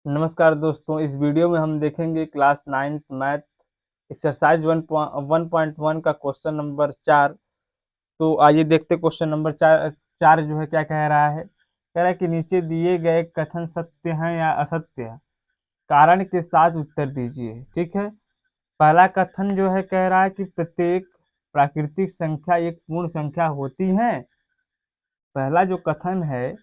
नमस्कार दोस्तों, इस वीडियो में हम देखेंगे क्लास 9th मैथ एक्सरसाइज 1.1 का क्वेश्चन नंबर 4। तो आइए देखते क्वेश्चन नंबर 4 जो है क्या कह रहा है। कह रहा है कि नीचे दिए गए कथन सत्य हैं या असत्य है, कारण के साथ उत्तर दीजिए। ठीक है, पहला कथन जो है कह रहा है कि प्रत्येक प्राकृतिक संख्या एक पूर्ण संख्या होती है। पहला जो कथन है,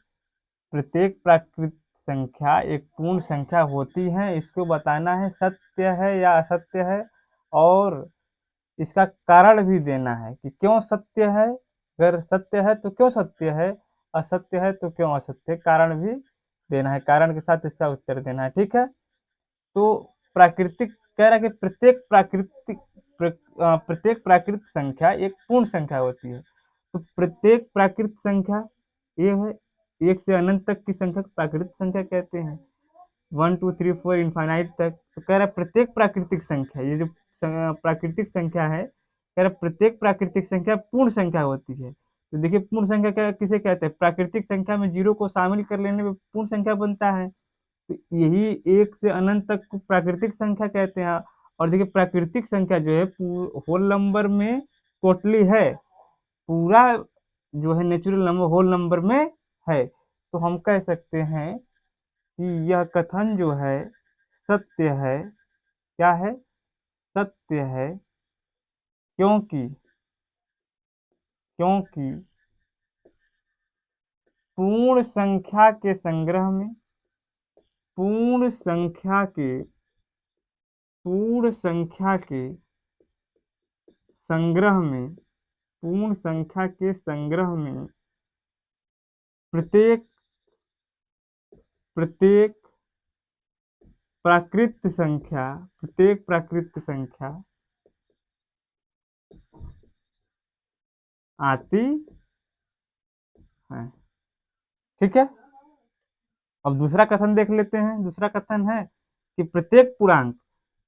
प्रत्येक प्राकृतिक संख्या एक पूर्ण संख्या होती है, इसको बताना है सत्य है या असत्य है, और इसका कारण भी देना है कि क्यों सत्य है। अगर सत्य है तो क्यों सत्य है, असत्य है तो क्यों असत्य है, कारण भी देना है, कारण के साथ इसका उत्तर देना है। ठीक है, तो प्राकृतिक कह रहा है कि प्रत्येक प्राकृतिक संख्या एक पूर्ण संख्या होती है। तो प्रत्येक प्राकृतिक संख्या ये है, एक से अनंत तक की संख्या को प्राकृतिक संख्या कहते हैं, 1 2 3 4 इनफाइनाइट तक। तो कह रहा है प्रत्येक प्राकृतिक संख्या, ये जो प्राकृतिक संख्या है, कह रहा है प्रत्येक प्राकृतिक संख्या पूर्ण संख्या होती है। तो देखिए पूर्ण संख्या क्या किसे कहते हैं, प्राकृतिक संख्या में जीरो को शामिल कर लेने में पूर्ण संख्या बनता है। तो यही एक से अनंत तक को प्राकृतिक संख्या कहते हैं। और देखिए प्राकृतिक संख्या जो है होल नंबर में टोटली है, पूरा जो है नेचुरल नंबर होल नंबर में है। तो हम कह सकते हैं कि यह कथन जो है सत्य है। क्या है, सत्य है, क्योंकि क्योंकि पूर्ण संख्या के संग्रह में पूर्ण संख्या के पूर्ण संख्या के संग्रह में पूर्ण संख्या के संग्रह में प्रत्येक प्रत्येक प्रत्येक प्राकृत संख्या आती है। ठीक है, अब दूसरा कथन देख लेते हैं। दूसरा कथन है कि प्रत्येक पूर्णांक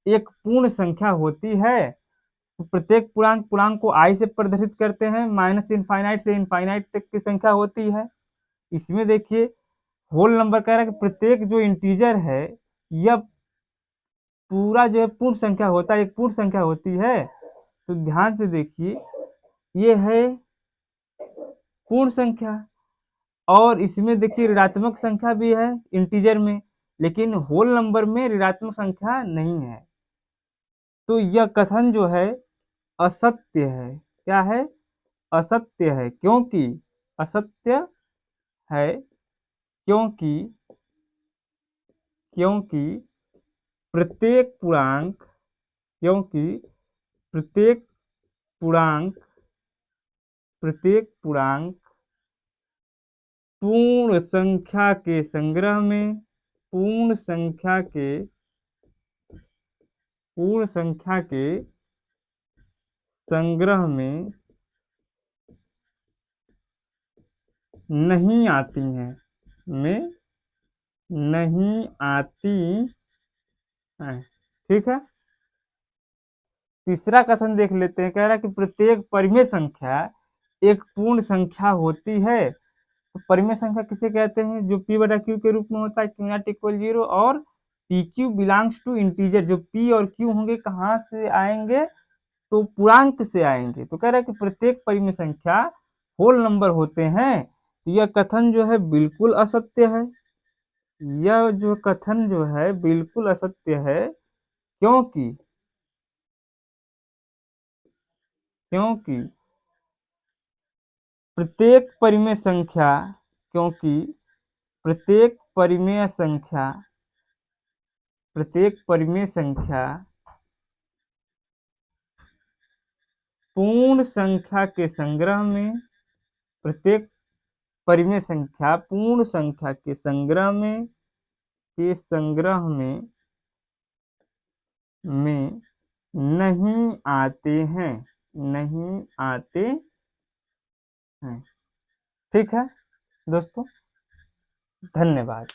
एक पूर्ण संख्या होती है। तो प्रत्येक पूर्णांक को आई से प्रदर्शित करते हैं, माइनस इनफाइनाइट से इनफाइनाइट तक की संख्या होती है। इसमें देखिए होल नंबर कह रहा है कि प्रत्येक जो इंटीजर है यह पूरा जो है पूर्ण संख्या होता है, एक पूर्ण संख्या होती है। तो ध्यान से देखिए, ये है पूर्ण संख्या, और इसमें देखिए ऋणात्मक संख्या भी है इंटीजर में, लेकिन होल नंबर में ऋणात्मक संख्या नहीं है। तो यह कथन जो है असत्य है। क्या है, असत्य है। क्योंकि असत्य है, क्योंकि क्योंकि प्रत्येक पूर्णांक क्योंकि प्रत्येक पूर्णांक प्रत्येक पूर्णांक पूर्ण संख्या के संग्रह में पूर्ण संख्या के संग्रह में नहीं आती हैं, में नहीं आती हैं। ठीक है, तीसरा कथन देख लेते हैं। कह रहा है कि प्रत्येक परिमेय संख्या एक पूर्ण संख्या होती है। तो परिमेय संख्या किसे कहते हैं, जो p बटा क्यू के रूप में होता है, क्यू नॉट इक्वल 0, और P Q belongs to integer. जो p और q होंगे कहाँ से आएंगे, तो पूर्णांक से आएंगे। तो कह रहा है कि प्रत्येक परिमेय संख्या होल नंबर होते हैं। तो यह कथन जो है बिल्कुल असत्य है। यह जो कथन जो है बिल्कुल असत्य है। क्योंकि क्योंकि प्रत्येक परिमेय संख्या क्योंकि प्रत्येक परिमेय संख्या पूर्ण संख्या के संग्रह में प्रत्येक परिमेय संख्या पूर्ण संख्या के संग्रह में नहीं आते हैं। ठीक है दोस्तों, धन्यवाद।